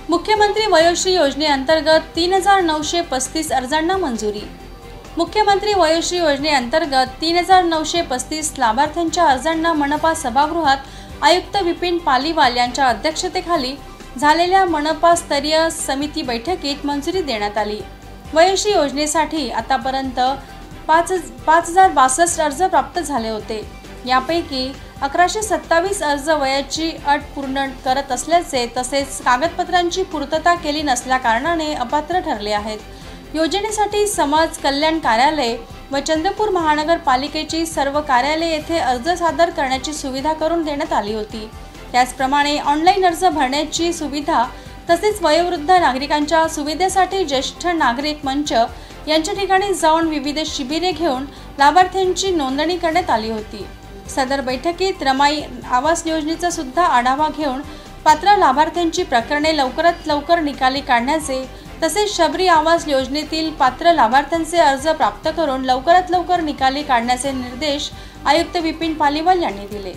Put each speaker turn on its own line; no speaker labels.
मुख्यमंत्री वयोश्री योजनेअंतर्गत 3935 अर्जांना मंजुरी। मुख्यमंत्री वयोश्री योजनेअंतर्गत 3935 लाभार्थ्यांच्या अर्जांना मनपा सभागृहात आयुक्त विपिन पालीवाल यांच्या अध्यक्षतेखाली झालेल्या मनपा स्तरीय समिती बैठकीत मंजुरी देण्यात आली। वयोश्री योजनेसाठी आतापर्यंत 5062 अर्ज प्राप्त झाले होते। यापैकी 1127 अर्ज वयाची अट पूर्ण करत असल्याचे तसेच कागदपत्रांची पूर्तता केली नसल्याकारणाने अपात्र ठरले आहेत। योजनेसाठी समाज कल्याण कार्यालय व चंद्रपूर महानगरपालिकेची सर्व कार्यालये येथे अर्ज सादर करण्याची सुविधा करून देण्यात आली होती। त्याचप्रमाणे ऑनलाईन अर्ज भरण्याची सुविधा तसेच वयोवृद्ध नागरिकांच्या सुविधेसाठी ज्येष्ठ नागरिक मंच यांच्या ठिकाणी जाऊन विविध शिबिरे घेऊन लाभार्थ्यांची नोंदणी करण्यात आली होती। सदर बैठकीत रमाई आवास योजनेचा सुद्धा आढावा घेऊन पात्र लाभार्थ्यांची प्रकरणे लवकरात लवकर निकाली काढण्याचे तसेच शबरी आवास योजनेतील पात्र लाभार्थ्यांचे अर्ज प्राप्त करून लवकरात लवकर निकाली काढण्याचे निर्देश आयुक्त विपिन पालीवाल यांनी दिले।